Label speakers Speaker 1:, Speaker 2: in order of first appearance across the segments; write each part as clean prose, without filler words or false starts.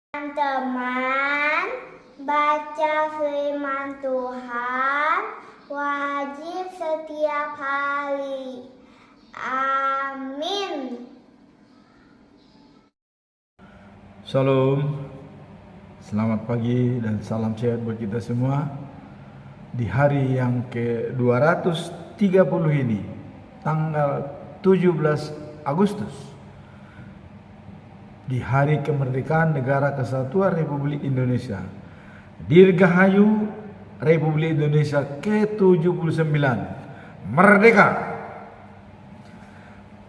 Speaker 1: Teman-teman, baca firman Tuhan wajib setiap hari. Amin.
Speaker 2: Shalom, selamat pagi dan salam sehat buat kita semua. Di hari yang ke-230 ini, tanggal 17 Agustus, di hari kemerdekaan Negara Kesatuan Republik Indonesia, Dirgahayu Republik Indonesia ke-79, Merdeka.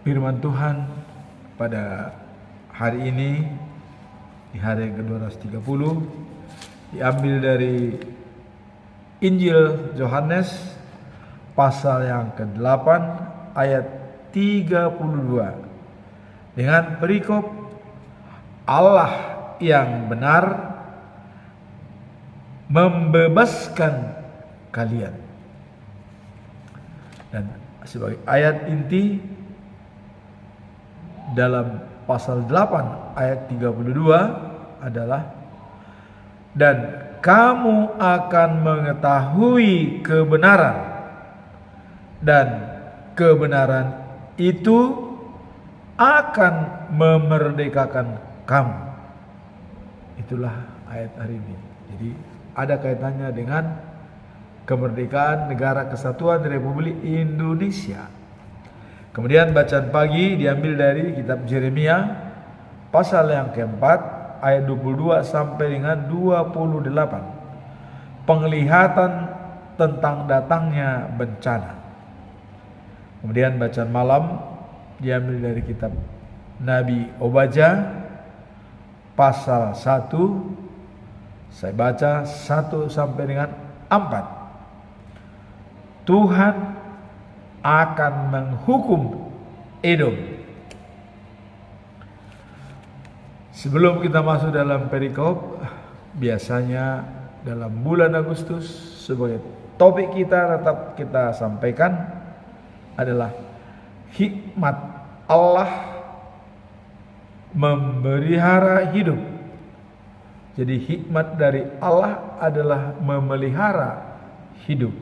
Speaker 2: Firman Tuhan pada hari ini, di hari ke-230, diambil dari Injil Yohanes pasal yang ke-8 ayat 32 dengan perikop Allah yang benar membebaskan kalian. Dan sebagai ayat inti dalam pasal 8 ayat 32 adalah, dan kamu akan mengetahui kebenaran, dan kebenaran itu akan memerdekakan kamu. Itulah ayat hari ini. Jadi ada kaitannya dengan kemerdekaan Negara Kesatuan Republik Indonesia. Kemudian bacaan pagi diambil dari kitab Yeremia pasal yang keempat ayat 22 sampai dengan 28. Penglihatan tentang datangnya bencana. Kemudian bacaan malam diambil dari kitab Nabi Obadja pasal 1. Saya baca 1 sampai dengan 4. Tuhan akan menghukum Edom. Sebelum kita masuk dalam perikop, biasanya dalam bulan Agustus sebagai topik kita tetap kita sampaikan adalah hikmat Allah memelihara hidup. Jadi hikmat dari Allah adalah memelihara hidup.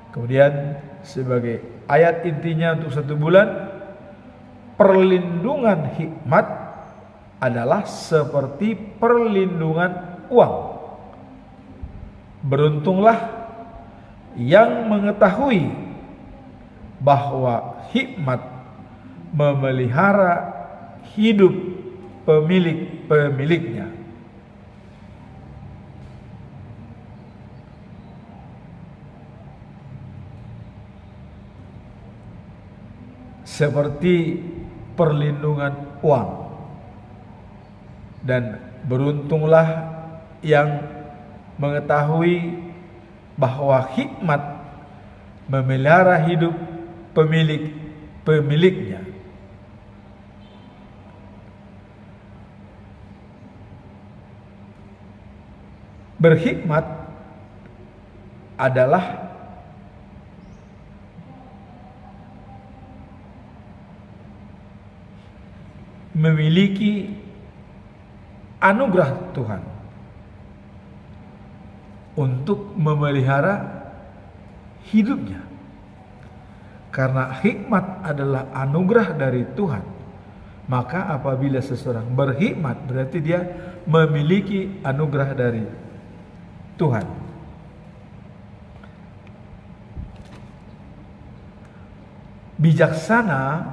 Speaker 2: Kemudian sebagai ayat intinya untuk 1 bulan, perlindungan hikmat adalah seperti perlindungan uang. Beruntunglah yang mengetahui bahwa hikmat memelihara hidup pemiliknya. Seperti perlindungan uang. Dan beruntunglah yang mengetahui bahwa hikmat memelihara hidup pemiliknya. Berhikmat adalah memiliki anugerah Tuhan untuk memelihara hidupnya. Karena hikmat adalah anugerah dari Tuhan, maka apabila seseorang berhikmat berarti dia memiliki anugerah dari Tuhan. Bijaksana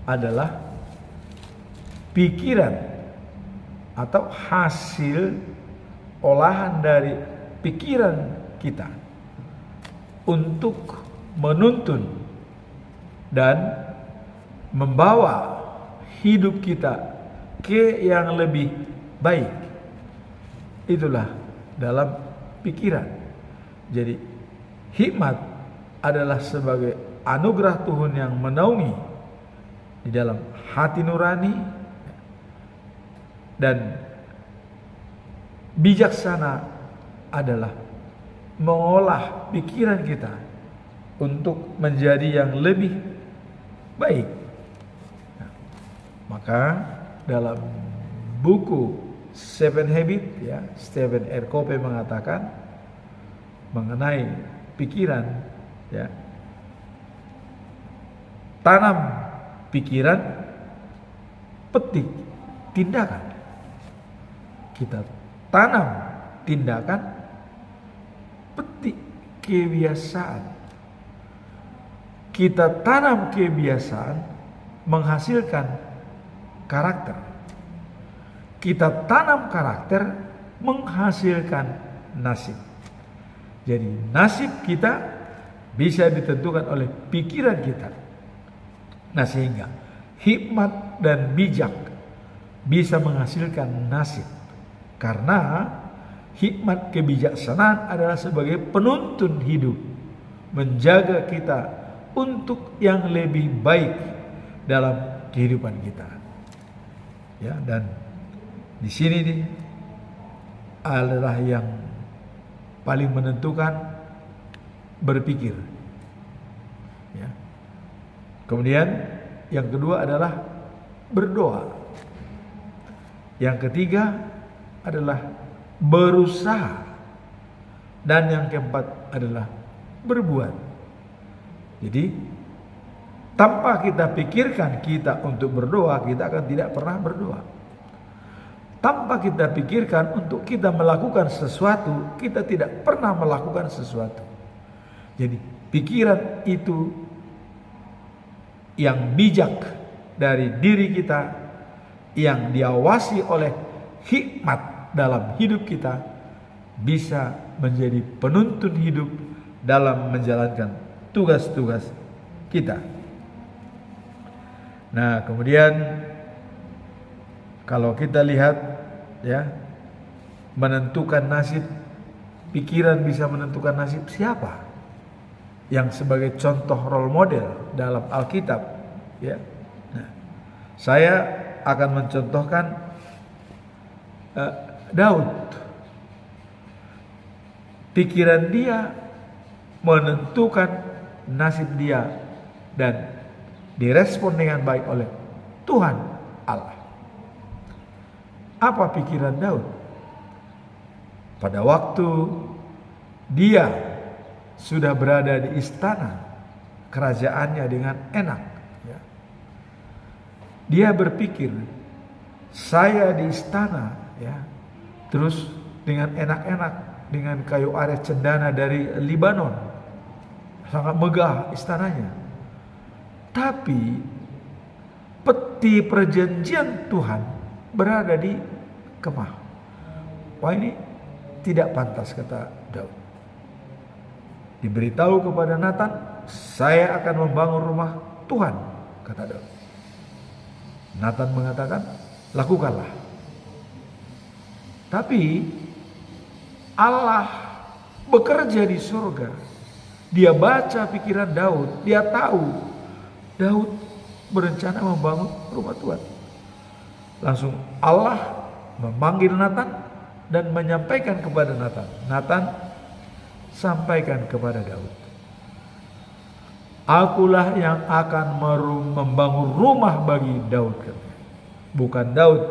Speaker 2: adalah pikiran atau hasil olahan dari pikiran kita untuk menuntun dan membawa hidup kita ke yang lebih baik. Itulah dalam pikiran. Jadi hikmat adalah sebagai anugerah Tuhan yang menaungi di dalam hati nurani, dan bijaksana adalah mengolah pikiran kita untuk menjadi yang lebih baik. Maka dalam buku Seven Habits, ya, Stephen R. Covey mengatakan mengenai pikiran, ya, tanam pikiran, petik tindakan. Kita tanam tindakan, petik kebiasaan. Kita tanam kebiasaan menghasilkan karakter. Kita tanam karakter menghasilkan nasib. Jadi nasib kita bisa ditentukan oleh pikiran kita. Nah, sehingga hikmat dan bijak bisa menghasilkan nasib. Karena hikmat kebijaksanaan adalah sebagai penuntun hidup, menjaga kita untuk yang lebih baik dalam kehidupan kita. Ya, dan di sini nih adalah yang paling menentukan berpikir. Ya. Kemudian yang kedua adalah berdoa. Yang ketiga adalah berusaha. Dan yang keempat adalah berbuat. Jadi tanpa kita pikirkan kita untuk berdoa, kita akan tidak pernah berdoa. Tanpa kita pikirkan untuk kita melakukan sesuatu, kita tidak pernah melakukan sesuatu. Jadi pikiran itu yang bijak dari diri kita, yang diawasi oleh hikmat dalam hidup kita, bisa menjadi penuntun hidup dalam menjalankan tugas-tugas kita. Nah, kemudian kalau kita lihat, ya, menentukan nasib, pikiran bisa menentukan nasib siapa? Yang sebagai contoh role model dalam Alkitab, ya. Nah, saya akan mencontohkan Daud. Pikiran dia menentukan nasib dia dan direspon dengan baik oleh Tuhan Allah. Apa pikiran Daud? Pada waktu dia sudah berada di istana kerajaannya dengan enak, ya, dia berpikir, saya di istana, ya, terus dengan enak-enak, dengan kayu aret cendana dari Libanon, sangat megah istananya. Tapi peti perjanjian Tuhan berada di kemah. Wah, ini tidak pantas, kata Daud. Diberitahu kepada Nathan, saya akan membangun rumah Tuhan, kata Daud. Nathan mengatakan, lakukanlah. Tapi Allah bekerja di surga. Dia baca pikiran Daud, dia tahu Daud berencana membangun rumah Tuhan. Langsung Allah memanggil Nathan dan menyampaikan kepada Nathan. Nathan sampaikan kepada Daud, akulah yang akan membangun rumah bagi Daud. Bukan Daud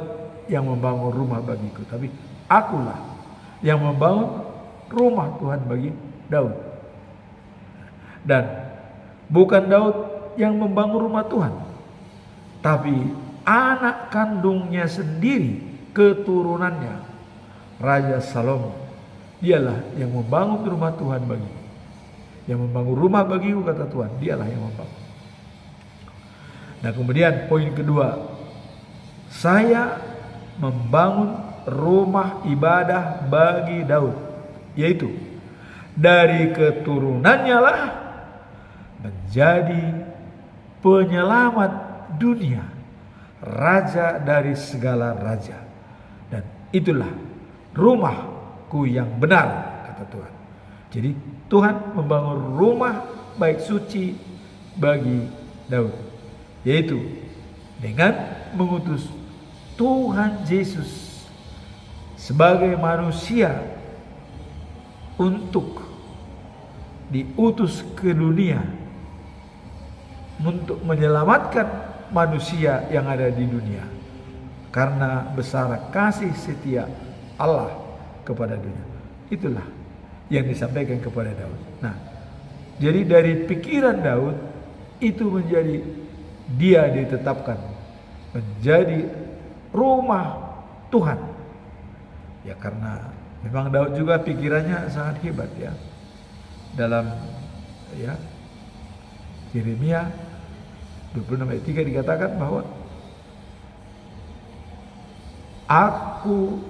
Speaker 2: yang membangun rumah bagiku, tapi akulah yang membangun rumah Tuhan bagi Daud. Dan bukan Daud yang membangun rumah Tuhan, tapi anak kandungnya sendiri, keturunannya, Raja Salomo. Dialah yang membangun rumah Tuhan bagiku. Yang membangun rumah bagiku, kata Tuhan, dialah yang membangun. Nah, kemudian poin kedua, saya membangun rumah ibadah bagi Daud, yaitu dari keturunannya lah menjadi penyelamat dunia, raja dari segala raja. Dan itulah rumahku yang benar, kata Tuhan. Jadi Tuhan membangun rumah baik suci bagi Daud, yaitu dengan mengutus Tuhan Yesus sebagai manusia untuk diutus ke dunia untuk menyelamatkan manusia yang ada di dunia. karena besar kasih setia Allah kepada dunia. Itulah yang disampaikan kepada Daud. Nah, jadi dari pikiran Daud itu menjadi dia ditetapkan menjadi rumah Tuhan. Ya karena memang Daud juga pikirannya sangat hebat ya. Dalam ya Yeremia 26 ayat 3 dikatakan bahwa aku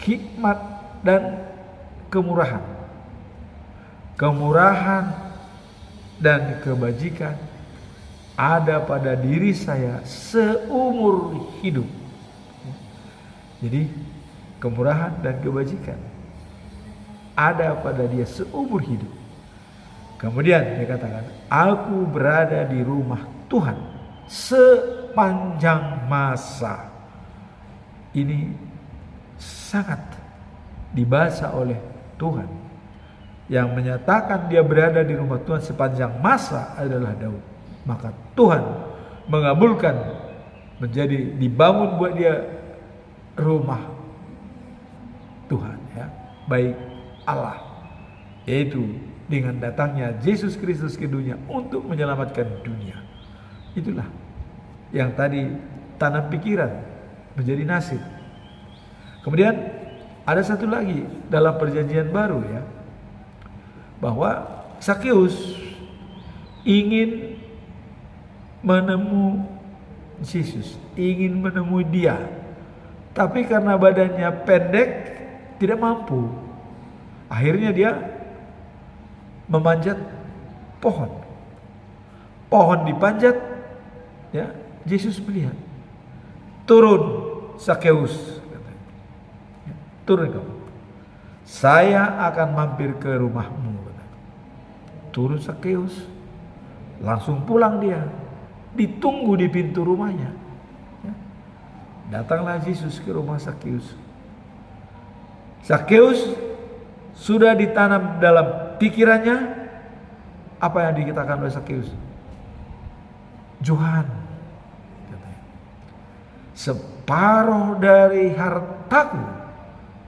Speaker 2: hikmat dan kemurahan. Kemurahan dan kebajikan ada pada diri saya seumur hidup. Jadi kemurahan dan kebajikan ada pada dia seumur hidup. Kemudian dia katakan, aku berada di rumah Tuhan sepanjang masa. Ini sangat dibaca oleh Tuhan. Yang menyatakan dia berada di rumah Tuhan sepanjang masa adalah Daud. Maka Tuhan mengabulkan menjadi dibangun buat dia rumah Tuhan ya, baik Allah, yaitu dengan datangnya Yesus Kristus ke dunia untuk menyelamatkan dunia. Itulah yang tadi tanam pikiran menjadi nasib. Kemudian ada satu lagi dalam perjanjian baru ya, bahwa Sakeus ingin menemui Yesus, ingin menemui dia, tapi karena badannya pendek tidak mampu. Akhirnya dia memanjat pohon. Pohon dipanjat, ya Yesus melihat. Turun Sakeus, turun kamu. Saya akan mampir ke rumahmu. Turun Sakeus, langsung pulang dia. Ditunggu di pintu rumahnya. Datanglah Yesus ke rumah Sakeus. Sakeus sudah ditanam dalam pikirannya apa yang dikatakan oleh Sakeus. Johan, katanya, separuh dari hartaku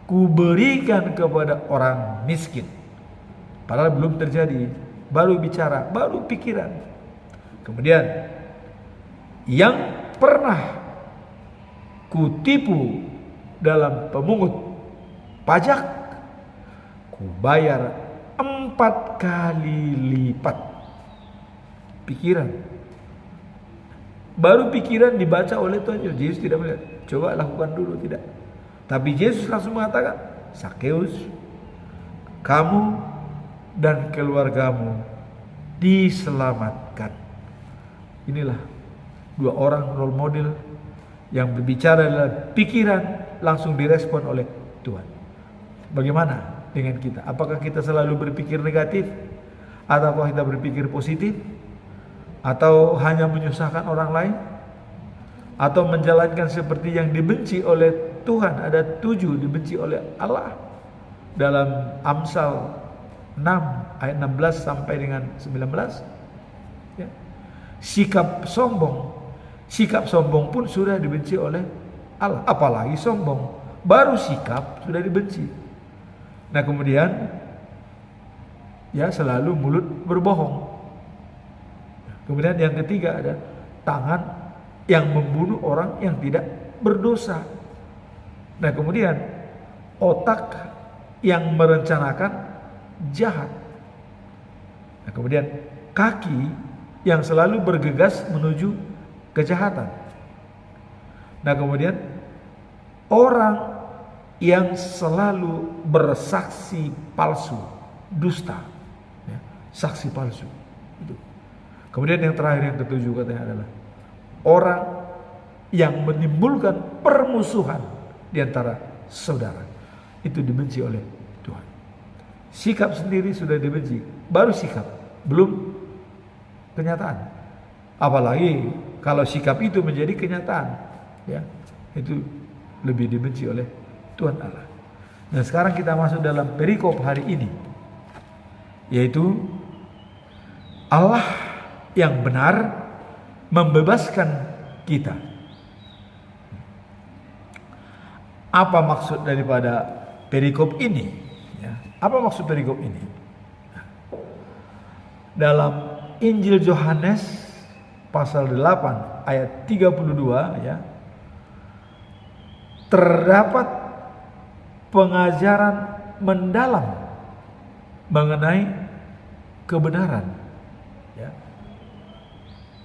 Speaker 2: kuberikan kepada orang miskin. Padahal belum terjadi, baru bicara, baru pikiran. Kemudian yang pernah kutipu dalam pemungut pajak, kubayar 4 kali lipat. Pikiran, baru pikiran dibaca oleh Tuhan Yesus. Yesus tidak melihat, coba lakukan dulu, tidak. Tapi Yesus langsung mengatakan, Sakeus, kamu dan keluargamu diselamatkan. Inilah 2 orang role model yang berbicara dalam pikiran langsung direspon oleh Tuhan. Bagaimana dengan kita? Apakah kita selalu berpikir negatif? Ataukah kita berpikir positif? Atau hanya menyusahkan orang lain? Atau menjalankan seperti yang dibenci oleh Tuhan? Ada 7 dibenci oleh Allah. Dalam Amsal 6 ayat 16 sampai dengan 19 ya. Sikap sombong pun sudah dibenci oleh Allah, apalagi sombong. Baru sikap sudah dibenci. Nah kemudian ya selalu mulut berbohong. Kemudian yang ketiga ada tangan yang membunuh orang yang tidak berdosa. Nah kemudian otak yang merencanakan jahat. Nah, kemudian kaki yang selalu bergegas menuju kejahatan. Nah, kemudian orang yang selalu bersaksi palsu, dusta, ya, saksi palsu. Itu. Kemudian yang terakhir, yang ketujuh katanya adalah orang yang menimbulkan permusuhan di antara saudara. Itu dibenci oleh Tuhan. Sikap sendiri sudah dibenci, baru sikap, belum kenyataan. Apalagi kalau sikap itu menjadi kenyataan, ya, itu lebih dibenci oleh Tuhan Allah. Nah sekarang kita masuk dalam perikop hari ini, yaitu Allah yang benar membebaskan kita. Apa maksud daripada perikop ini? Ya, apa maksud perikop ini? Dalam Injil Yohanes pasal 8 ayat 32 ya, terdapat pengajaran mendalam mengenai kebenaran ya,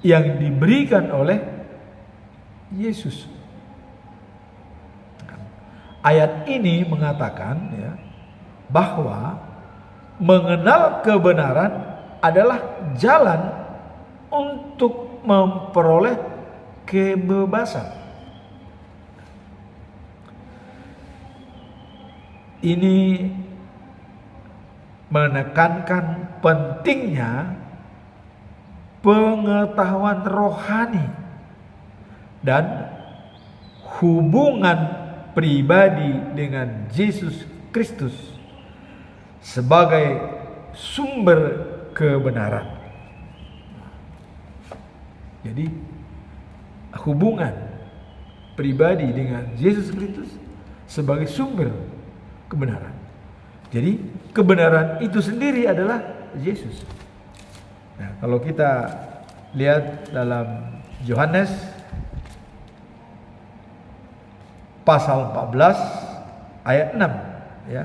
Speaker 2: yang diberikan oleh Yesus. Ayat ini mengatakan ya, bahwa mengenal kebenaran adalah jalan untuk memperoleh kebebasan. Ini menekankan pentingnya pengetahuan rohani dan hubungan pribadi dengan Yesus Kristus sebagai sumber kebenaran. Jadi hubungan pribadi dengan Yesus Kristus sebagai sumber kebenaran. Jadi kebenaran itu sendiri adalah Yesus. Nah, kalau kita lihat dalam Yohanes pasal 14 ayat 6 ya.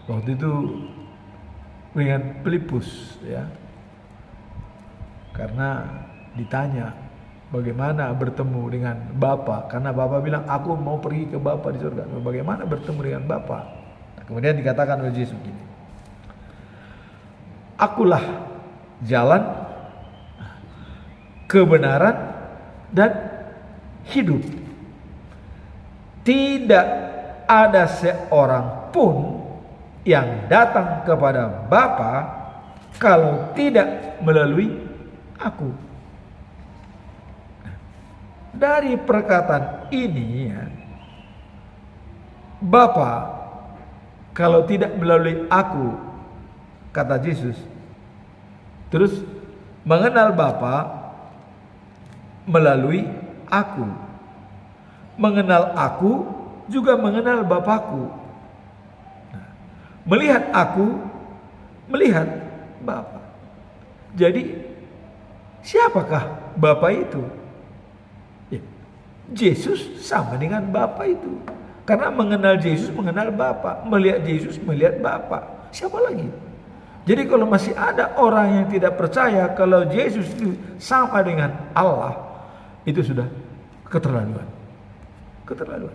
Speaker 2: Waktu itu dengan Filipus ya. Karena ditanya bagaimana bertemu dengan Bapa, karena Bapa bilang aku mau pergi ke Bapa di surga. Bagaimana bertemu dengan Bapa? Nah, kemudian dikatakan oleh Yesus gini. Akulah jalan, kebenaran dan hidup. Tidak ada seorang pun yang datang kepada Bapa kalau tidak melalui aku. Dari perkataan ini ya, Bapa kalau tidak melalui aku, kata Yesus, terus mengenal Bapa melalui aku. Mengenal aku juga mengenal Bapakku. Melihat aku, melihat Bapa. Jadi siapakah Bapa itu? Ya, Yesus sama dengan Bapa itu. Karena mengenal Yesus mengenal Bapa, melihat Yesus melihat Bapa. Siapa lagi? Jadi kalau masih ada orang yang tidak percaya kalau Yesus itu sama dengan Allah, itu sudah keterlaluan. Keterlaluan.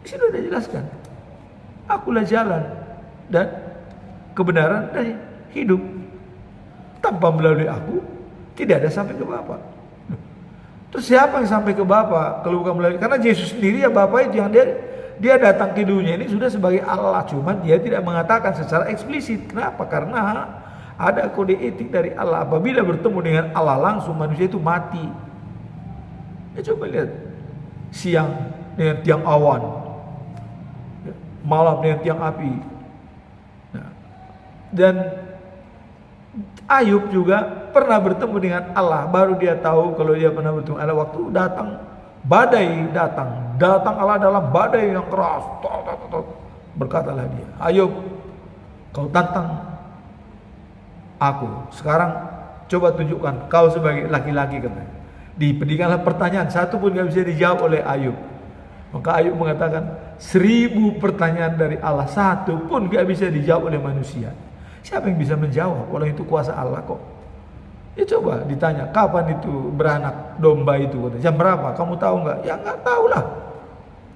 Speaker 2: Di sini sudah dijelaskan. Akulah jalan dan kebenaran dan hidup. Tanpa melalui aku tidak ada sampai ke Bapa. Terus siapa yang sampai ke Bapa kalau bukan melalui? Karena Yesus sendiri ya Bapa itu yang dia datang ke dunia ini sudah sebagai Allah, cuman dia tidak mengatakan secara eksplisit. Kenapa? Karena ada kode etik dari Allah. Apabila bertemu dengan Allah langsung, manusia itu mati. Ya coba lihat, siang dengan tiang awan, malam dengan tiang api. Nah, dan Ayub juga pernah bertemu dengan Allah, baru dia tahu kalau dia pernah bertemu Allah waktu datang badai, datang Allah dalam badai yang keras. Berkatalah dia, Ayub, kau tantang aku, sekarang coba tunjukkan kau sebagai laki-laki, katanya. Diberikanlah pertanyaan, satu pun gak bisa dijawab oleh Ayub. Maka Ayub mengatakan 1000 pertanyaan dari Allah, satu pun gak bisa dijawab oleh manusia. Siapa yang bisa menjawab? Orang itu kuasa Allah kok. Ya coba ditanya, kapan itu beranak domba itu? Jam berapa? Kamu tahu nggak? Ya nggak tahu lah.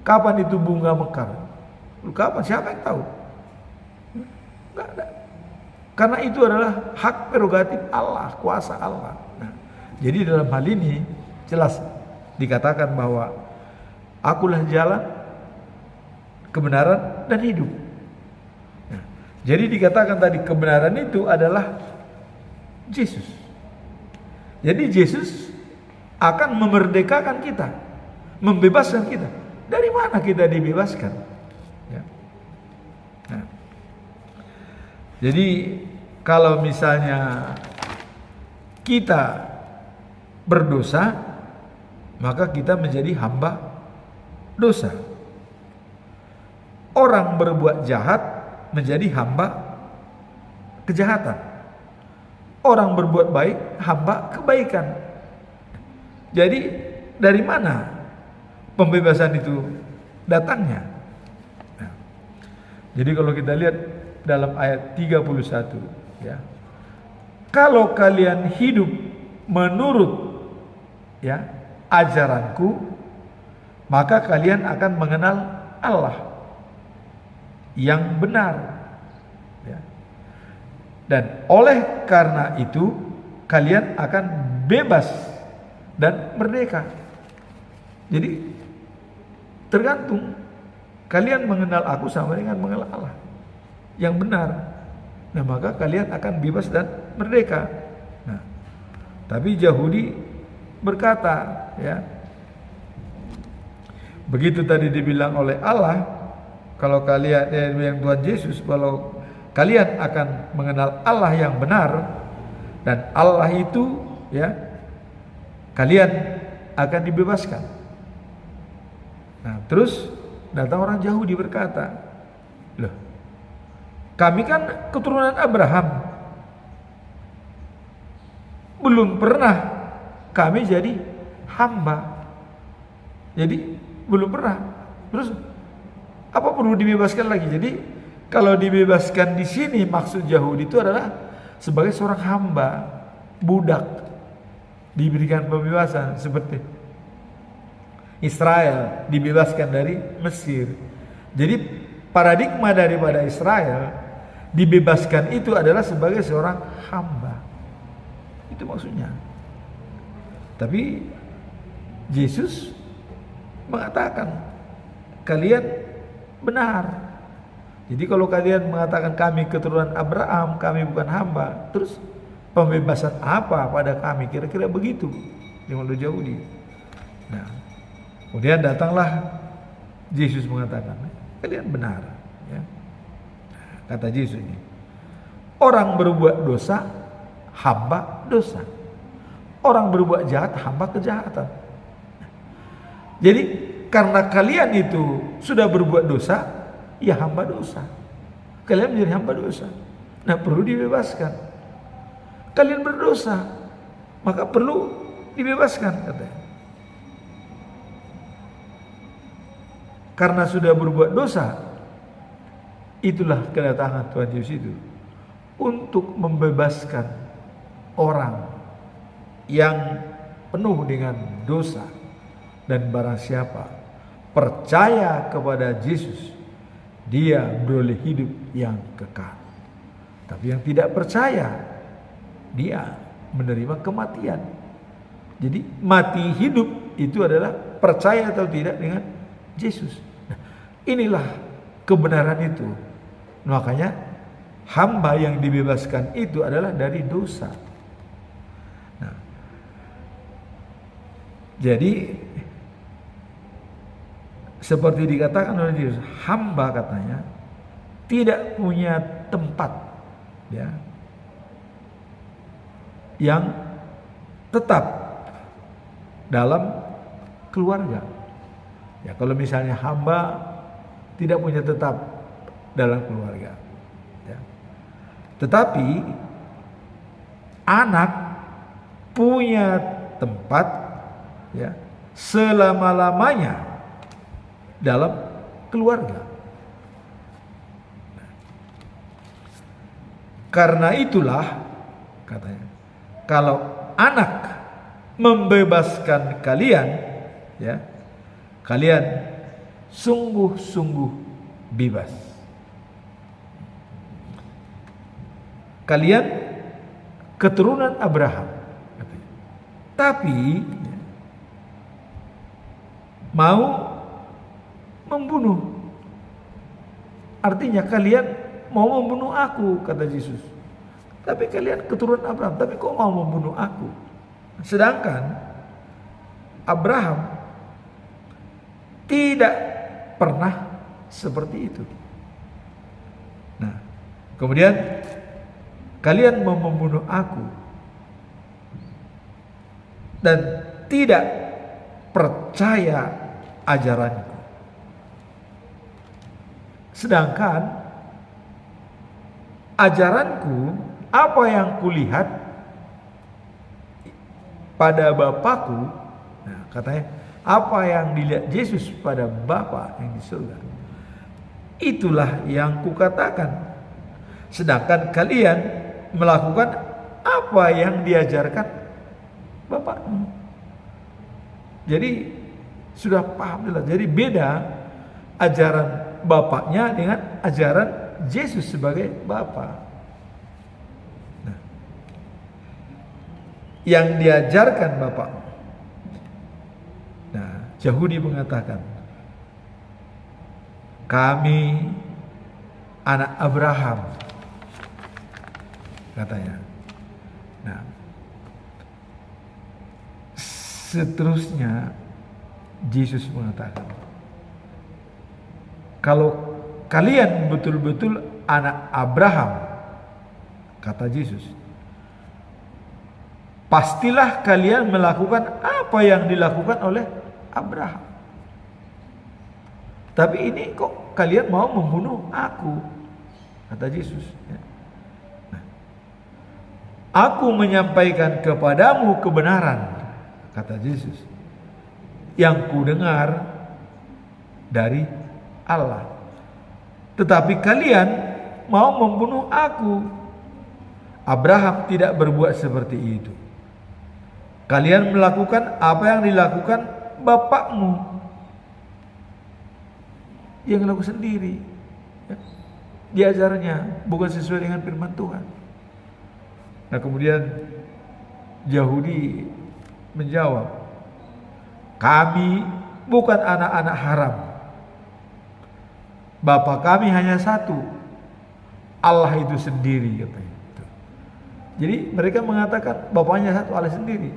Speaker 2: Kapan itu bunga mekar? Kapan? Siapa yang tahu? Nggak ada. Karena itu adalah hak prerogatif Allah, kuasa Allah. Nah, jadi dalam hal ini jelas dikatakan bahwa akulah jalan, kebenaran dan hidup. Nah, jadi dikatakan tadi kebenaran itu adalah Yesus. Jadi Yesus akan memerdekakan kita, membebaskan kita. Dari mana kita dibebaskan? Ya. Nah. Jadi kalau misalnya kita berdosa, maka kita menjadi hamba dosa. orang berbuat jahat menjadi hamba kejahatan. Orang berbuat baik hamba kebaikan. Jadi dari mana pembebasan itu datangnya? Nah, jadi kalau kita lihat dalam ayat 31 ya. Kalau kalian hidup menurut ya ajaranku, maka kalian akan mengenal Allah yang benar. Ya. Dan oleh karena itu kalian akan bebas dan merdeka. Jadi tergantung kalian mengenal aku sama dengan mengenal Allah yang benar. Nah, maka kalian akan bebas dan merdeka. Nah, tapi Yahudi berkata, ya, begitu tadi dibilang oleh Allah, kalau kalian yang Tuhan Yesus, kalau kalian akan mengenal Allah yang benar, dan Allah itu, ya, kalian akan dibebaskan. Nah, terus datang orang Yahudi berkata, loh, kami kan keturunan Abraham, belum pernah kami jadi hamba. Jadi belum pernah. Terus apa perlu dibebaskan lagi? Jadi kalau dibebaskan di sini maksud Yahudi itu adalah sebagai seorang hamba, budak, diberikan pembebasan seperti Israel dibebaskan dari Mesir. Jadi paradigma daripada Israel dibebaskan itu adalah sebagai seorang hamba. Itu maksudnya. Tapi Yesus mengatakan kalian benar. Jadi kalau kalian mengatakan kami keturunan Abraham, kami bukan hamba, terus pembebasan apa pada kami? Kira-kira begitu di mulut Yahudi. Nah, kemudian datanglah Yesus mengatakan kalian benar, ya. Kata Yesus ini, orang berbuat dosa hamba dosa, orang berbuat jahat hamba kejahatan. Jadi karena kalian itu sudah berbuat dosa, ya hamba dosa. Kalian menjadi hamba dosa. Nah, perlu dibebaskan. Kalian berdosa, maka perlu dibebaskan, katanya. Karena sudah berbuat dosa, itulah kedatangan Tuhan Yesus itu untuk membebaskan orang yang penuh dengan dosa. Dan barang siapa percaya kepada Yesus, dia beroleh hidup yang kekal. Tapi yang tidak percaya, dia menerima kematian. Jadi mati hidup itu adalah percaya atau tidak dengan Yesus. Nah, inilah kebenaran itu. Makanya hamba yang dibebaskan itu adalah dari dosa. Nah, jadi seperti dikatakan oleh Yesus, hamba katanya tidak punya tempat, ya, yang tetap dalam keluarga. Ya, kalau misalnya hamba tidak punya tetap dalam keluarga, ya. Tetapi anak punya tempat, ya, selama-lamanya dalam keluarga. Karena itulah katanya, kalau anak membebaskan kalian, ya, kalian sungguh-sungguh bebas. Kalian keturunan Abraham, katanya. Tapi mau membunuh. Artinya kalian mau membunuh aku, kata Yesus. Tapi kalian keturunan Abraham, tapi kok mau membunuh aku? Sedangkan Abraham tidak pernah seperti itu. Nah, kemudian kalian mau membunuh aku dan tidak percaya ajaranku. Sedangkan ajaranku, apa yang kulihat pada Bapakku, nah katanya, apa yang dilihat Yesus pada Bapa yang di surga, itulah yang kukatakan. Sedangkan kalian melakukan apa yang diajarkan Bapakmu. Jadi sudah paham jelas. Jadi beda ajaran Bapaknya dengan ajaran Yesus sebagai Bapa. Nah, yang diajarkan Bapak. Nah, Yahudi mengatakan, kami anak Abraham, katanya. Nah, seterusnya Yesus mengatakan, kalau kalian betul-betul anak Abraham, kata Yesus, pastilah kalian melakukan apa yang dilakukan oleh Abraham. Tapi ini kok kalian mau membunuh aku, kata Yesus. Nah, aku menyampaikan kepadamu kebenaran, kata Yesus, yang kudengar dari Allah. Tetapi kalian mau membunuh aku. Abraham tidak berbuat seperti itu. Kalian melakukan apa yang dilakukan bapakmu. Yang lakukan sendiri. Diajarnya bukan sesuai dengan firman Tuhan. Nah, kemudian Yahudi menjawab, kami bukan anak-anak haram. Bapa kami hanya satu, Allah itu sendiri, katanya. Jadi mereka mengatakan Bapaknya satu, Allah sendiri.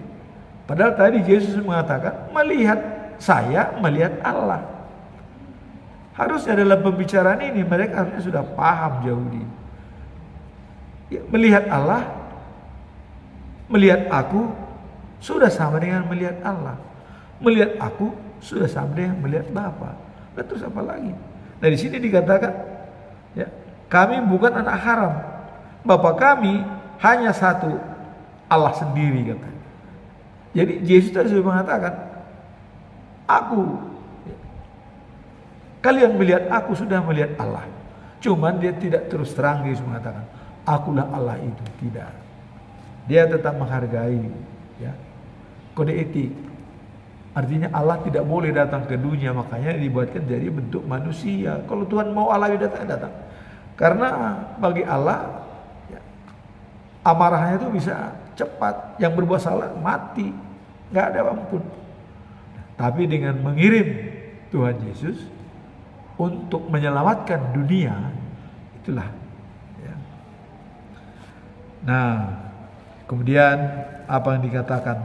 Speaker 2: Padahal tadi Yesus mengatakan, melihat saya, melihat Allah. Harusnya dalam pembicaraan ini mereka harusnya sudah paham Yahudi. Ya, melihat Allah, melihat aku sudah sama dengan melihat Allah. Melihat aku sudah sama dengan melihat Bapa. Terus apa lagi? Nah, di sini dikatakan, ya, kami bukan anak haram. Bapa kami hanya satu, Allah sendiri, katanya. Jadi Yesus tadi sudah mengatakan, aku, ya, kalian melihat aku sudah melihat Allah. Cuman dia tidak terus terang Yesus mengatakan, akulah Allah itu. Tidak. Dia tetap menghargai, ya, kode etik. Artinya Allah tidak boleh datang ke dunia, makanya dibuatkan jadi bentuk manusia. Kalau Tuhan mau Allah datang. Karena bagi Allah, ya, amarahnya itu bisa cepat. Yang berbuat salah mati, nggak ada ampun. Tapi dengan mengirim Tuhan Yesus untuk menyelamatkan dunia, itulah. Ya. Nah, kemudian apa yang dikatakan?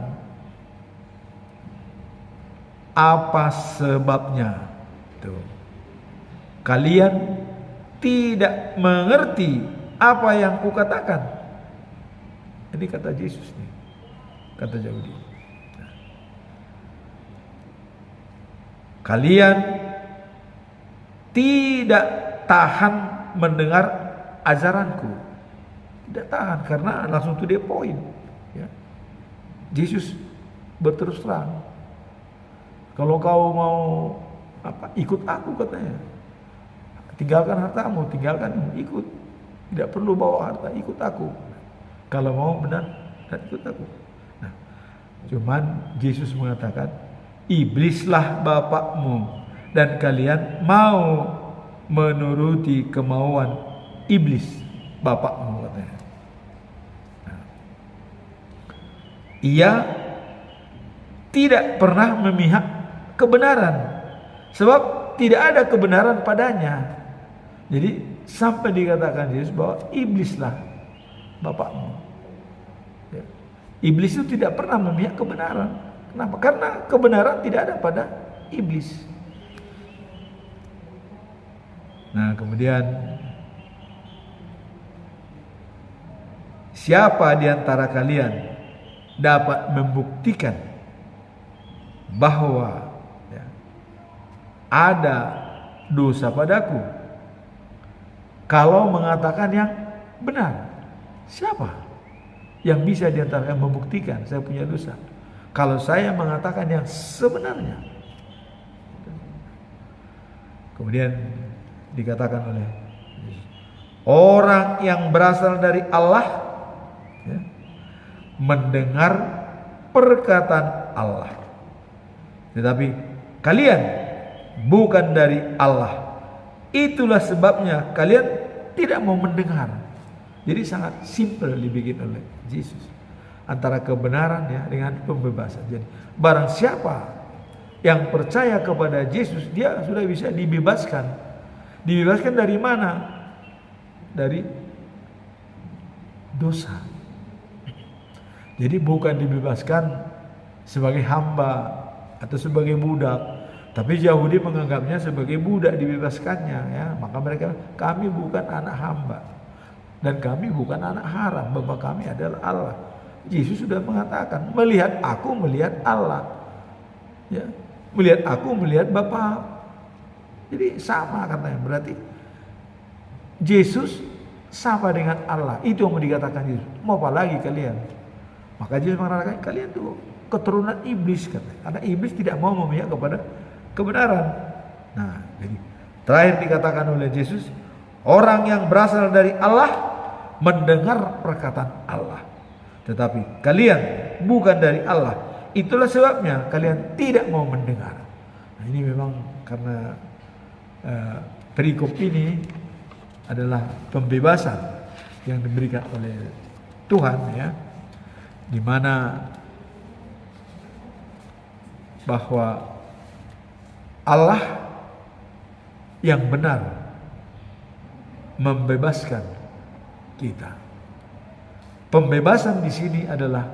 Speaker 2: Apa sebabnya? Tuh. Kalian tidak mengerti apa yang kukatakan. Ini kata Yesus nih. Kata Yahudi. Kalian tidak tahan mendengar ajaranku. Tidak tahan karena langsung to the point. Ya. Yesus berterus terang. Kalau kau mau ikut aku, katanya, tinggalkan hartamu, ikut. Tidak perlu bawa harta, ikut aku. Kalau mau benar, dan ikut aku. Nah, cuman Yesus mengatakan, iblislah bapakmu dan kalian mau menuruti kemauan iblis bapakmu, katanya. Nah, ia tidak pernah memihak kebenaran, sebab tidak ada kebenaran padanya. Jadi sampai dikatakan Yesus bahwa iblislah bapakmu. Ya. Iblis itu tidak pernah memihak kebenaran. Kenapa? Karena kebenaran tidak ada pada iblis. Nah, kemudian siapa di antara kalian dapat membuktikan bahwa ada dosa padaku? Kalau mengatakan yang benar, siapa yang bisa di antara yang membuktikan saya punya dosa? Kalau saya mengatakan yang sebenarnya. Kemudian dikatakan oleh Yesus, orang yang berasal dari Allah ya, mendengar perkataan Allah. Tetapi kalian bukan dari Allah. Itulah sebabnya kalian tidak mau mendengar. Jadi sangat simple dibikin oleh Yesus antara kebenaran ya dengan pembebasan. Jadi barang siapa yang percaya kepada Yesus, dia sudah bisa dibebaskan. Dibebaskan dari mana? Dari dosa. Jadi bukan dibebaskan sebagai hamba atau sebagai budak. Tapi Yahudi menganggapnya sebagai budak dibebaskannya ya. Maka mereka, kami bukan anak hamba dan kami bukan anak haram, Bapa kami adalah Allah. Yesus sudah mengatakan, melihat aku melihat Allah. Ya, melihat aku melihat Bapa. Jadi sama katanya, berarti Yesus sama dengan Allah. Itu yang mau dikatakan Yesus. Mau apa lagi kalian? Maka Yesus mengatakan kalian tuh keturunan iblis katanya. Karena iblis tidak mau memihak kepada kebenaran. Nah, jadi terakhir dikatakan oleh Yesus, orang yang berasal dari Allah mendengar perkataan Allah. Tetapi kalian bukan dari Allah. Itulah sebabnya kalian tidak mau mendengar. Nah, ini memang karena perikop ini adalah pembebasan yang diberikan oleh Tuhan ya, di mana bahwa Allah yang benar membebaskan kita. Pembebasan di sini adalah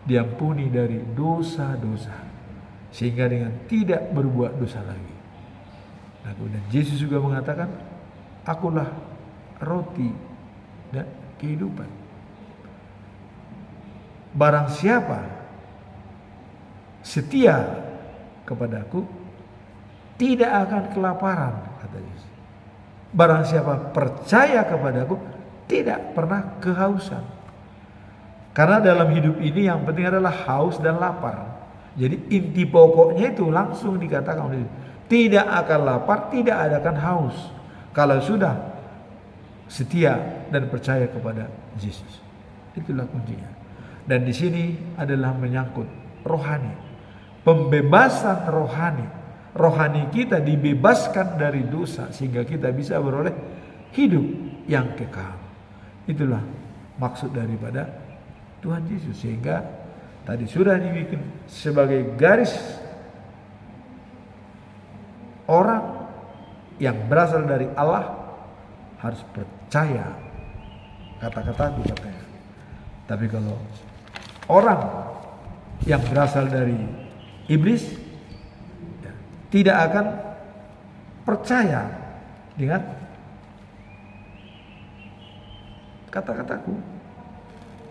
Speaker 2: diampuni dari dosa-dosa sehingga dengan tidak berbuat dosa lagi. Nah, kemudian Yesus juga mengatakan, akulah roti dan kehidupan. Barang siapa setia kepadaku tidak akan kelaparan, kata Yesus. Barang siapa percaya kepadaku tidak pernah kehausan. Karena dalam hidup ini yang penting adalah haus dan lapar. Jadi inti pokoknya itu langsung dikatakan oleh Yesus, tidak akan lapar, tidak akan haus kalau sudah setia dan percaya kepada Yesus. Itulah kuncinya. Dan di sini adalah menyangkut rohani, pembebasan rohani. Rohani kita dibebaskan dari dosa sehingga kita bisa beroleh hidup yang kekal. Itulah maksud daripada Tuhan Yesus, sehingga tadi sudah dibikin sebagai garis orang yang berasal dari Allah harus percaya kata-kataku katanya. Tapi kalau orang yang berasal dari iblis tidak akan percaya dengan kata-kataku,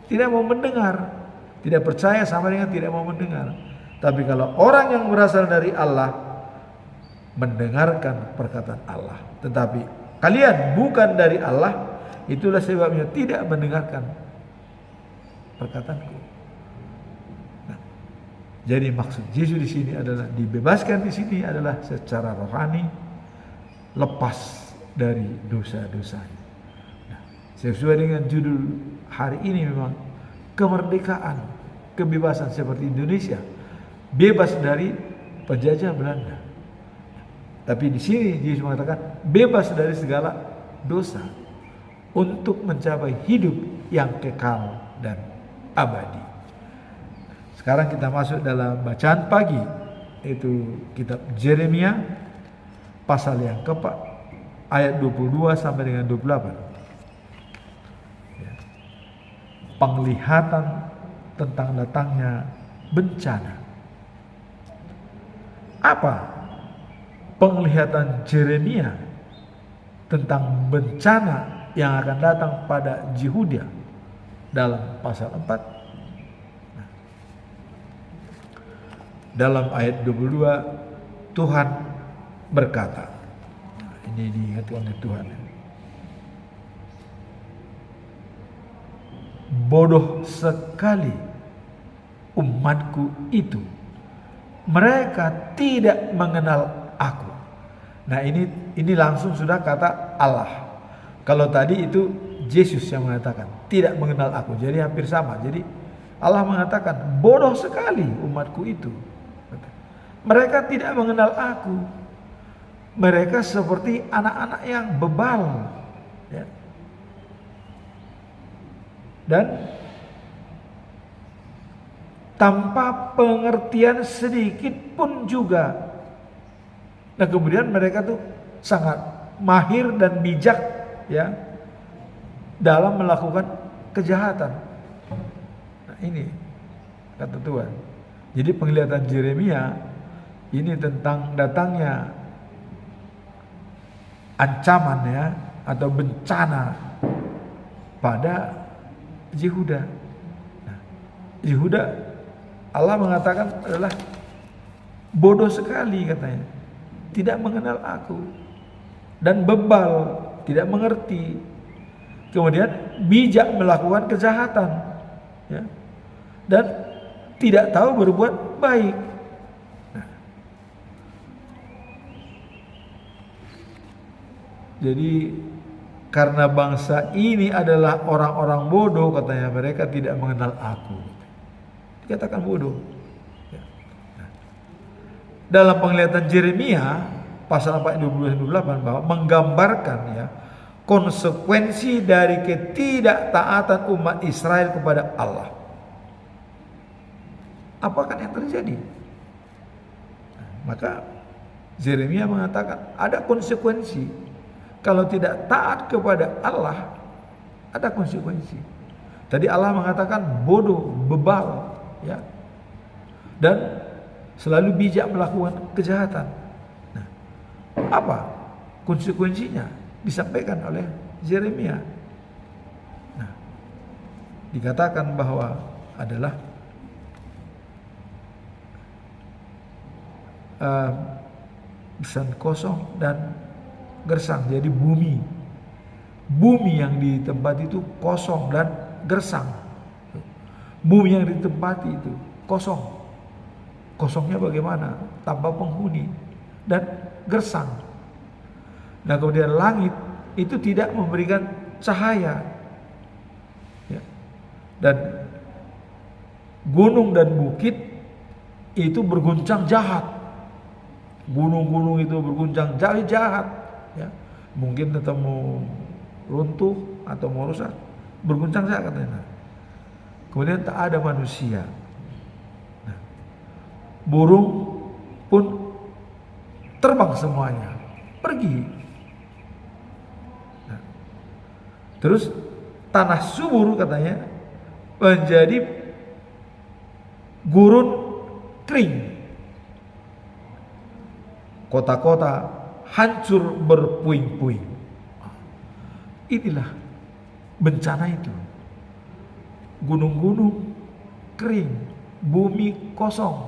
Speaker 2: tidak mau mendengar. Tidak percaya sama dengan tidak mau mendengar. Tapi kalau orang yang berasal dari Allah mendengarkan perkataan Allah, tetapi kalian bukan dari Allah, itulah sebabnya tidak mendengarkan perkataanku. Nah, jadi maksud Yesus di sini adalah dibebaskan di sini adalah secara rohani, lepas dari dosa-dosanya. Nah, sesuai dengan judul hari ini memang kemerdekaan, kebebasan seperti Indonesia, bebas dari penjajah Belanda. Tapi di sini Yesus mengatakan bebas dari segala dosa untuk mencapai hidup yang kekal dan abadi. Sekarang kita masuk dalam bacaan pagi, itu kitab Yeremia pasal yang keempat ayat 22 sampai dengan 28. Penglihatan tentang datangnya bencana. Apa penglihatan Yeremia tentang bencana yang akan datang pada Yehuda dalam pasal 4? Nah, dalam ayat 22 Tuhan berkata, nah, ini diingatkan oleh Tuhan, bodoh sekali umatku itu. Mereka tidak mengenal aku. Nah, ini langsung sudah kata Allah. Kalau tadi itu Yesus yang mengatakan tidak mengenal aku. Jadi hampir sama. Jadi Allah mengatakan bodoh sekali umatku itu. Mereka tidak mengenal aku. Mereka seperti anak-anak yang bebal. Ya. Dan tanpa pengertian sedikit pun juga. Nah, kemudian mereka tuh sangat mahir dan bijak, ya, dalam melakukan kejahatan. Nah, ini kata Tuhan. Jadi penglihatan Yeremia ini tentang datangnya ancaman, ya, atau bencana pada Yehuda. Nah, Yehuda, Allah mengatakan adalah bodoh sekali katanya, tidak mengenal aku, dan bebal, tidak mengerti, kemudian bijak melakukan kejahatan, ya, dan tidak tahu berbuat baik. Nah, jadi karena bangsa ini adalah orang-orang bodoh, katanya, mereka tidak mengenal aku. Dikatakan bodoh. Ya. Nah, dalam penglihatan Yeremia pasal 4 ayat 22-28 bahwa menggambarkan, ya, konsekuensi dari ketidaktaatan umat Israel kepada Allah. Apakah yang terjadi? Nah, maka Yeremia mengatakan ada konsekuensi. Kalau tidak taat kepada Allah, ada konsekuensi. Tadi Allah mengatakan bodoh, bebal, ya, dan selalu bijak melakukan kejahatan. Nah, apa konsekuensinya? Disampaikan oleh Yeremia. Nah, dikatakan bahwa adalah besan kosong dan gersang. Jadi bumi yang ditempati itu kosong dan gersang. Bumi yang ditempati itu kosong. Kosongnya bagaimana? Tanpa penghuni dan gersang. Nah, kemudian langit itu tidak memberikan cahaya, ya. Dan gunung dan bukit itu berguncang jahat. Gunung-gunung itu berguncang jahat, ya. Mungkin tetap mau runtuh atau mau rusak, berguncang jahat katanya. Kemudian tak ada manusia. Nah, burung pun terbang semuanya, pergi. Nah, terus tanah subur katanya menjadi gurun kering. Kota-kota hancur berpuing-puing. Inilah bencana itu. Gunung-gunung kering, bumi kosong,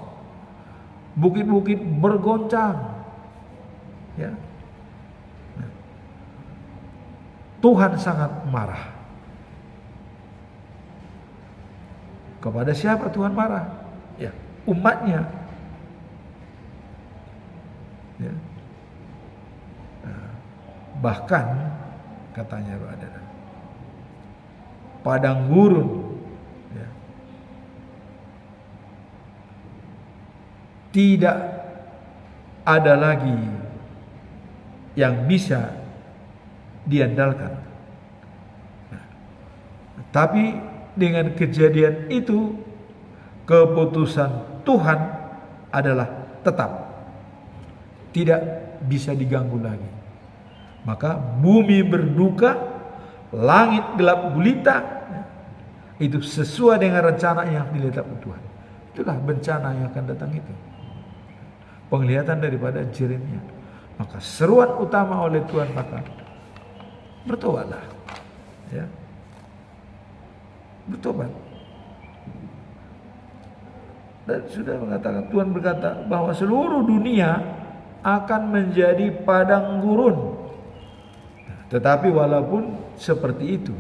Speaker 2: bukit-bukit bergoncang, ya. Nah, Tuhan sangat marah. Kepada siapa Tuhan marah? Ya, umatnya. Ya. Nah, bahkan katanya ada padang gurun, ya, tidak ada lagi yang bisa diandalkan. Nah, tapi dengan kejadian itu keputusan Tuhan adalah tetap, tidak bisa diganggu lagi. Maka bumi berduka, langit gelap gulita, itu sesuai dengan rencana yang diletakkan Tuhan. Itulah bencana yang akan datang itu. Penglihatan daripada Yeremia. Maka seruan utama oleh Tuhan, maka bertobatlah, ya, bertobat. Dan sudah mengatakan, Tuhan berkata bahwa seluruh dunia akan menjadi padang gurun. Tetapi walaupun seperti itu,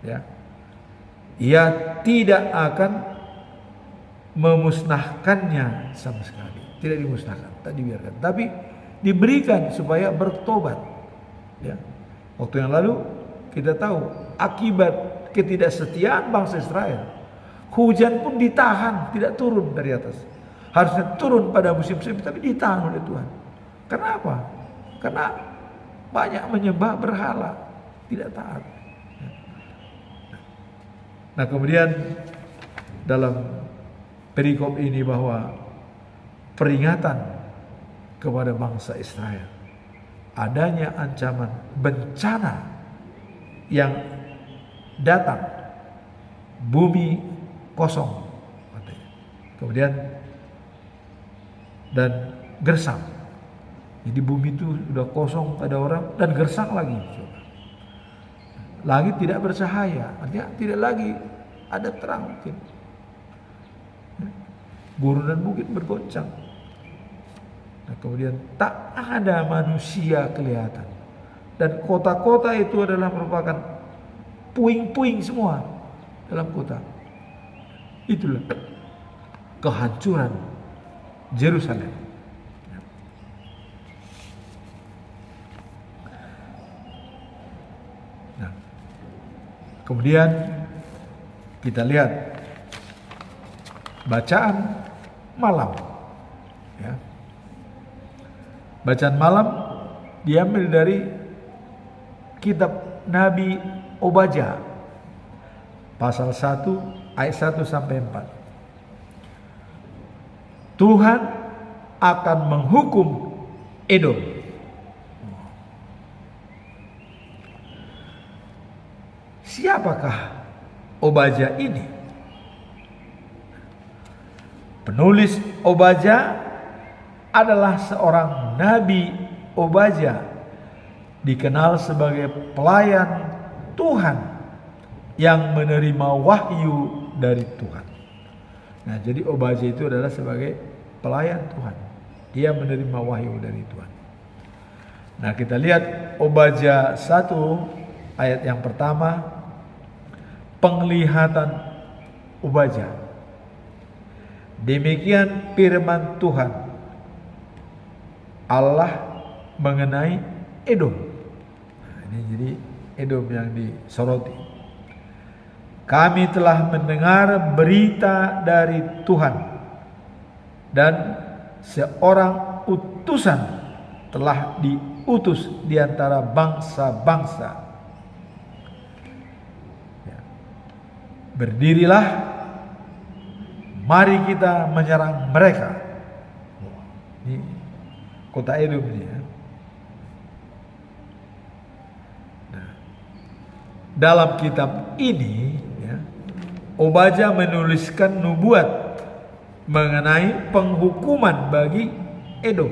Speaker 2: ya, Ia tidak akan memusnahkannya sama sekali. Tidak dimusnahkan, tak dibiarkan. Tapi diberikan supaya bertobat. Ya. Waktu yang lalu kita tahu akibat ketidaksetiaan bangsa Israel, hujan pun ditahan, tidak turun dari atas. Harusnya turun pada musim-musim, tapi ditahan oleh Tuhan. Kenapa? Karena banyak menyembah berhala, tidak taat. Nah, kemudian dalam perikop ini bahwa peringatan kepada bangsa Israel adanya ancaman bencana yang datang, bumi kosong katanya. Kemudian dan gersang. Jadi bumi itu sudah kosong, ada orang, dan gersang lagi. Langit tidak bercahaya, artinya tidak lagi ada terang mungkin. Gunung dan bukit bergoncang. Nah, kemudian tak ada manusia kelihatan. Dan kota-kota itu adalah merupakan puing-puing semua dalam kota. Itulah kehancuran Yerusalem. Nah, kemudian kita lihat bacaan malam, ya. Bacaan malam diambil dari kitab Nabi Obadja pasal 1 ayat 1 sampai 4. Tuhan akan menghukum Edom. Siapakah Obadja ini? Penulis Obadja adalah seorang Nabi. Obadja dikenal sebagai pelayan Tuhan yang menerima wahyu dari Tuhan. Nah, jadi Obadja itu adalah sebagai pelayan Tuhan. Dia menerima wahyu dari Tuhan. Nah, kita lihat Obadja 1 ayat yang pertama, penglihatan Obadja. Demikian firman Tuhan Allah mengenai Edom. Nah, ini jadi Edom yang disoroti. Kami telah mendengar berita dari Tuhan, dan seorang utusan telah diutus di antara bangsa-bangsa. Ya. Berdirilah, mari kita menyerang mereka. Ini kota Edom ini, ya. Nah, dalam kitab ini, ya, Obadja menuliskan nubuat mengenai penghukuman bagi Edom.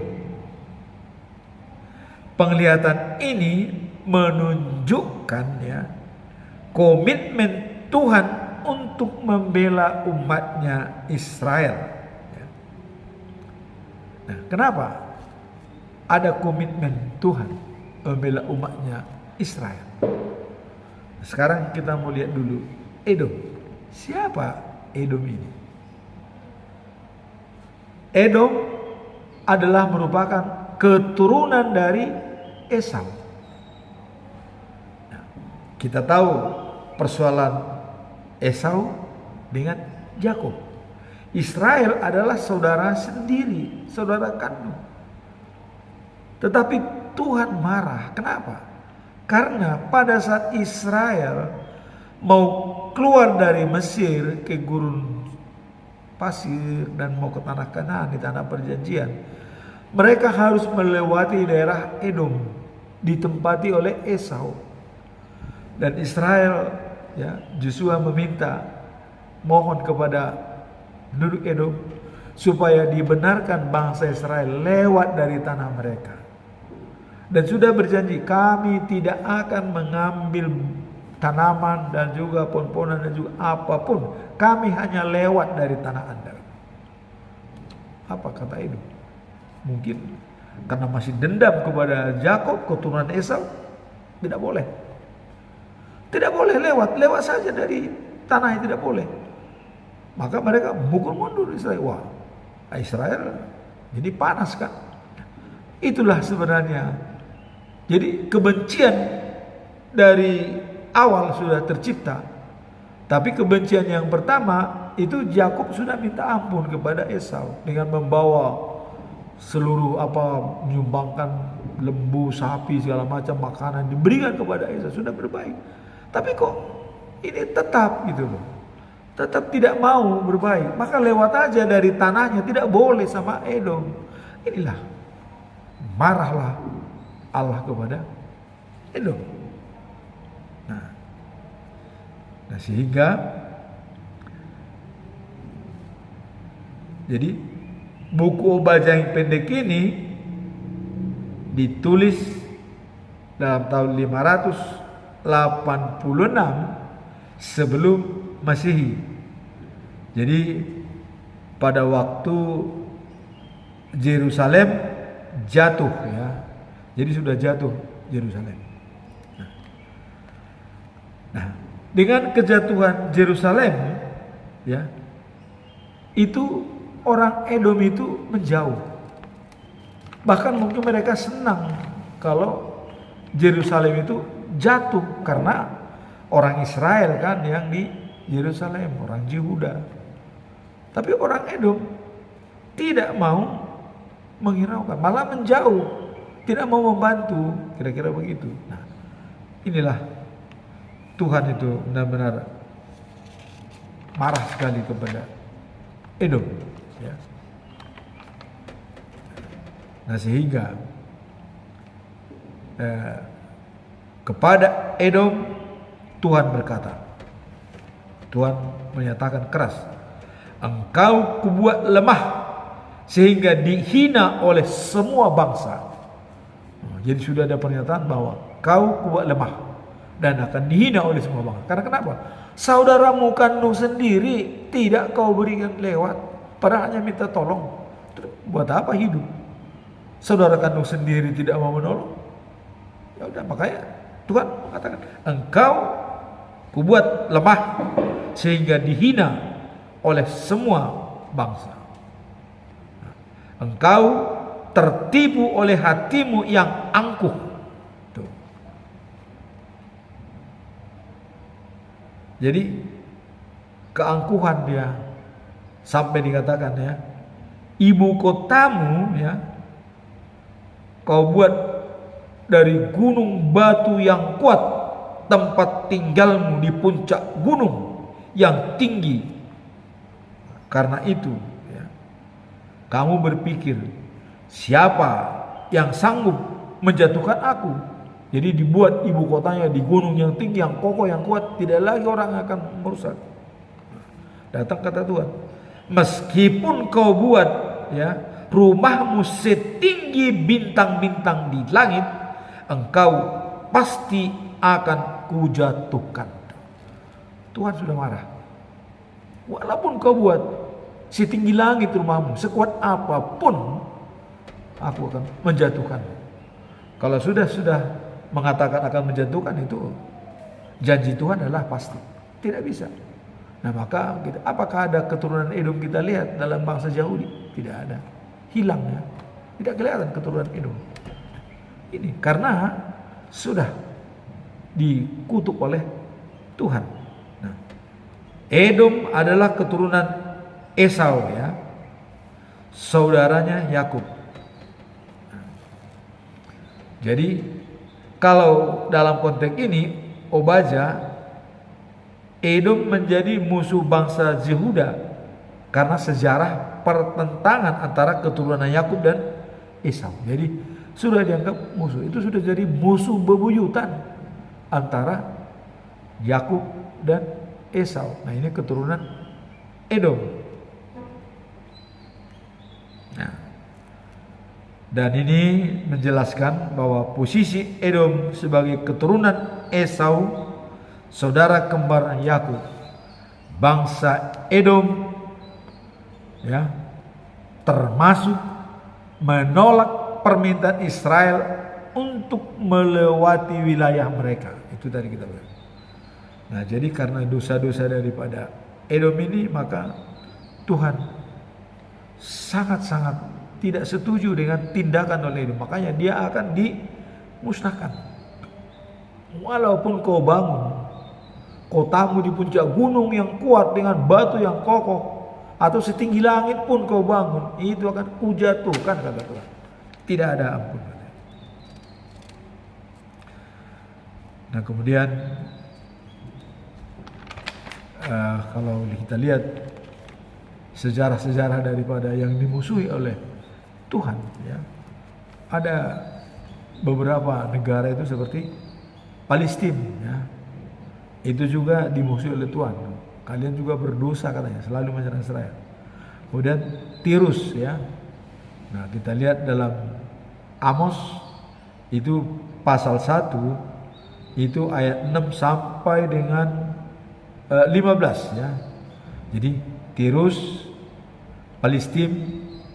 Speaker 2: Penglihatan ini menunjukkan, ya, komitmen Tuhan untuk membela umatnya Israel. Ya. Nah, kenapa ada komitmen Tuhan membela umatnya Israel? Sekarang kita mau lihat dulu Edom. Siapa Edom ini? Edom adalah merupakan keturunan dari Esau. Nah, kita tahu persoalan Esau dengan Yakub. Israel adalah saudara sendiri, saudara kandung. Tetapi Tuhan marah. Kenapa? Karena pada saat Israel mau keluar dari Mesir ke gurun pasir dan mau ke tanah Kanaan, di tanah perjanjian, mereka harus melewati daerah Edom, ditempati oleh Esau. Dan Israel, ya, Yosua meminta, mohon kepada penduduk Edom supaya dibenarkan bangsa Israel lewat dari tanah mereka. Dan sudah berjanji, kami tidak akan mengambil tanaman dan juga pohon-pohonan dan juga apapun. Kami hanya lewat dari tanah Anda. Apa kata Edom? Mungkin karena masih dendam kepada Yakub, keturunan Esau, tidak boleh. Tidak boleh lewat saja dari tanahnya tidak boleh. Maka mereka mukul mundur Israel. Wah, Israel jadi panas kan. Itulah sebenarnya. Jadi kebencian dari awal sudah tercipta. Tapi kebencian yang pertama itu Yakub sudah minta ampun kepada Esau dengan membawa seluruh menyumbangkan lembu, sapi, segala macam makanan diberikan kepada Esau, sudah berbaik. Tapi kok ini tetap gitu loh, tetap tidak mau berbaik. Maka lewat aja dari tanahnya, tidak boleh sama Edom. Inilah marahlah Allah kepada Edom. Nah sehingga jadi buku Obadya yang pendek ini ditulis dalam tahun 586 sebelum Masehi. Jadi pada waktu Yerusalem jatuh ya. Jadi sudah jatuh Yerusalem. Nah, dengan kejatuhan Yerusalem ya, itu orang Edom itu menjauh. Bahkan mungkin mereka senang kalau Yerusalem itu jatuh karena orang Israel kan yang di Yerusalem, orang Yehuda. Tapi orang Edom tidak mau menghiraukan, malah menjauh, tidak mau membantu, kira-kira begitu. Nah, inilah Tuhan itu benar-benar marah sekali kepada Edom. Ya. Nah sehingga kepada Edom Tuhan berkata, Tuhan menyatakan keras, engkau kubuat lemah sehingga dihina oleh semua bangsa. Jadi sudah ada pernyataan bahwa kau kubuat lemah dan akan dihina oleh semua bangsa. Karena kenapa? Saudaramu kandung sendiri tidak kau berikan lewat, padahal hanya minta tolong. Buat apa hidup? Saudara kandung sendiri tidak mau menolong. Ya udah, makanya Tuhan mengatakan, engkau kubuat lemah sehingga dihina oleh semua bangsa. Engkau tertipu oleh hatimu yang angkuh. Tuh. Jadi keangkuhan dia sampai dikatakan ya, ibu kotamu ya kau buat dari gunung batu yang kuat, tempat tinggalmu di puncak gunung yang tinggi. Karena itu ya, kamu berpikir, siapa yang sanggup menjatuhkan aku? Jadi dibuat ibu kotanya di gunung yang tinggi, yang kokoh, yang kuat, tidak lagi orang akan merusak. Datang kata Tuhan, meskipun kau buat ya rumahmu setinggi bintang-bintang di langit, engkau pasti akan kujatuhkan. Tuhan sudah marah. Walaupun kau buat setinggi langit rumahmu, sekuat apapun, aku akan menjatuhkan. Kalau sudah mengatakan akan menjatuhkan, itu janji Tuhan adalah pasti. Tidak bisa. Nah maka apakah ada keturunan Edom kita lihat dalam bangsa Yahudi? Tidak ada. Hilang ya. Tidak kelihatan keturunan Edom. Ini karena sudah dikutuk oleh Tuhan. Nah, Edom adalah keturunan Esau ya, saudaranya Yakub. Jadi kalau dalam konteks ini Obadya, Edom menjadi musuh bangsa Yehuda karena sejarah pertentangan antara keturunan Yakub dan Esau. Jadi sudah dianggap musuh, itu sudah jadi musuh bebuyutan antara Yakub dan Esau. Nah ini keturunan Edom. Nah, dan ini menjelaskan bahwa posisi Edom sebagai keturunan Esau, saudara kembar Yakub, bangsa Edom ya, termasuk menolak permintaan Israel untuk melewati wilayah mereka. Itu tadi kita bilang. Nah, jadi karena dosa-dosa daripada Edom ini, maka Tuhan sangat-sangat tidak setuju dengan tindakan oleh Edom. Makanya dia akan dimusnahkan. Walaupun kau bangun kotamu di puncak gunung yang kuat dengan batu yang kokoh, atau setinggi langit pun kau bangun, itu akan kujatuhkan, kata Tuhan. Tidak ada ampun. Nah, kemudian kalau kita lihat sejarah-sejarah daripada yang dimusuhi oleh Tuhan, ya, ada beberapa negara itu seperti Palestina, ya, itu juga dimusuhi oleh Tuhan. Kalian juga berdosa katanya, selalu menyerang Israel. Kemudian Tirus, ya. Nah, kita lihat dalam Amos itu pasal 1 itu ayat 6 sampai dengan 15, ya. Jadi Tirus, Palestina,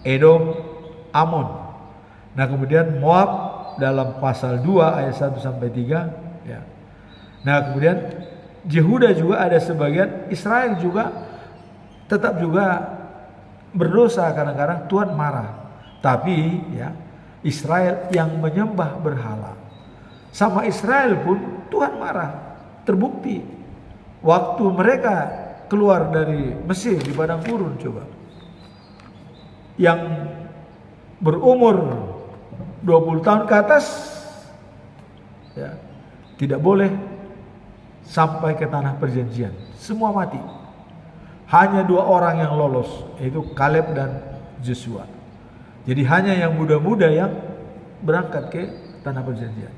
Speaker 2: Edom, Amon. Nah, kemudian Moab dalam pasal 2 ayat 1 sampai 3, ya. Nah, kemudian Yehuda juga ada sebagian, Israel juga tetap juga berdosa, kadang-kadang Tuhan marah. Tapi ya, Israel yang menyembah berhala, sama Israel pun Tuhan marah. Terbukti waktu mereka keluar dari Mesir di padang gurun, coba, yang berumur 20 tahun ke atas, ya, tidak boleh sampai ke tanah perjanjian, semua mati. Hanya 2 orang yang lolos, yaitu Kaleb dan Joshua. Jadi hanya yang muda-muda yang berangkat ke tanah perjanjian.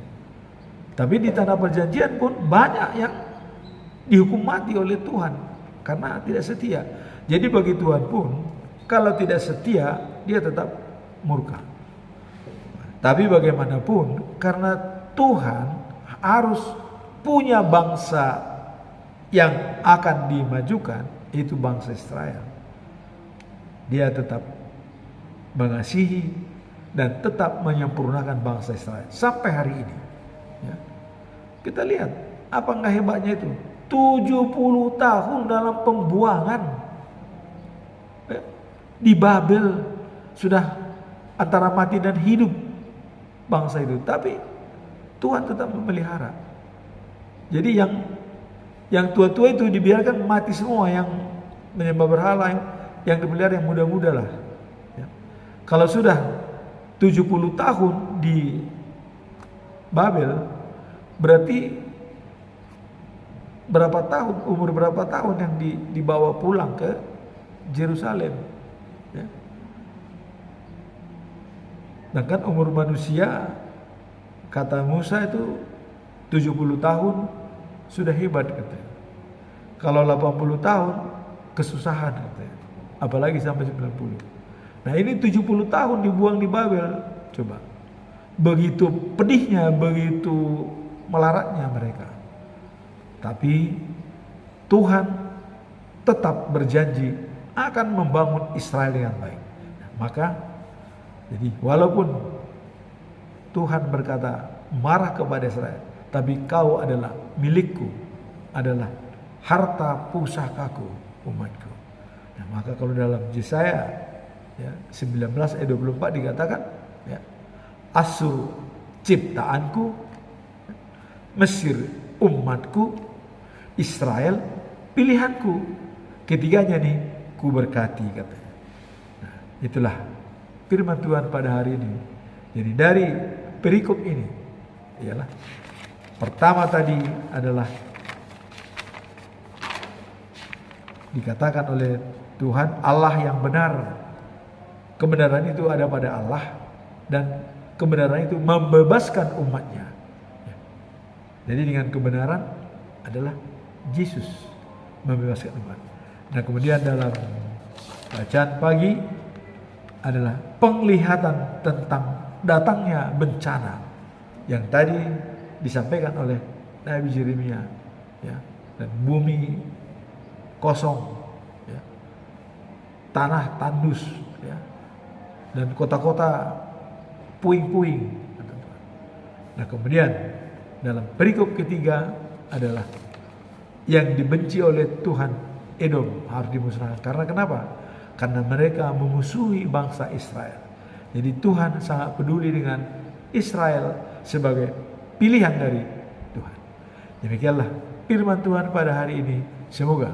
Speaker 2: Tapi di tanah perjanjian pun banyak yang dihukum mati oleh Tuhan karena tidak setia. Jadi bagi Tuhan pun, kalau tidak setia, dia tetap murka. Tapi bagaimanapun, karena Tuhan harus punya bangsa yang akan dimajukan, itu bangsa Israel. Dia tetap mengasihi dan tetap menyempurnakan bangsa Israel sampai hari ini, ya. Kita lihat apa nggak hebatnya itu, 70 tahun dalam pembuangan, ya. Di Babel sudah antara mati dan hidup bangsa itu, tapi Tuhan tetap memelihara. Jadi yang tua-tua itu dibiarkan mati semua, yang menyembah berhala, yang dipelihara yang muda-muda lah, ya. Kalau sudah 70 tahun di Babel, berarti umur berapa tahun yang dibawa pulang ke Yerusalem, ya. Dan kan umur manusia, kata Musa, itu 70 tahun sudah hebat, katanya. Kalau 80 tahun kesusahan, katanya. Apalagi sampai 90. Nah, ini 70 tahun dibuang di Babel. Coba. Begitu pedihnya, begitu melaratnya mereka. Tapi Tuhan tetap berjanji akan membangun Israel yang baik. Nah, maka jadi walaupun Tuhan berkata marah kepada Israel, tapi kau adalah milikku, adalah harta pusakaku, umatku. Nah, maka kalau dalam Yesaya, ya, 19 ayat 24 dikatakan, ya, Asyur ciptaanku, Mesir umatku, Israel pilihanku. Ketiganya nih ku berkati, katanya. Nah, itulah firman Tuhan pada hari ini. Jadi dari perikop ini ialah, pertama tadi adalah dikatakan oleh Tuhan Allah yang benar. Kebenaran itu ada pada Allah, dan kebenaran itu membebaskan umatnya. Jadi dengan kebenaran adalah Yesus membebaskan umat. Nah, kemudian dalam bacaan pagi adalah penglihatan tentang datangnya bencana yang tadi disampaikan oleh Nabi Yeremia, ya, dan bumi kosong, ya, tanah tandus, ya, dan kota-kota puing-puing. Nah, kemudian dalam perikop ketiga adalah yang dibenci oleh Tuhan, Edom, harus dimusnahkan. Karena kenapa? Karena mereka memusuhi bangsa Israel. Jadi Tuhan sangat peduli dengan Israel sebagai pilihan dari Tuhan. Demikianlah firman Tuhan pada hari ini. Semoga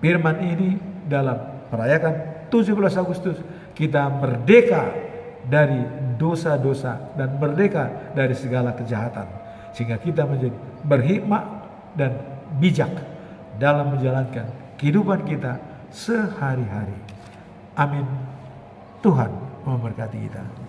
Speaker 2: firman ini dalam merayakan 17 Agustus kita merdeka dari dosa-dosa dan merdeka dari segala kejahatan, sehingga kita menjadi berhikmat dan bijak dalam menjalankan kehidupan kita sehari-hari. Amin. Tuhan memberkati kita.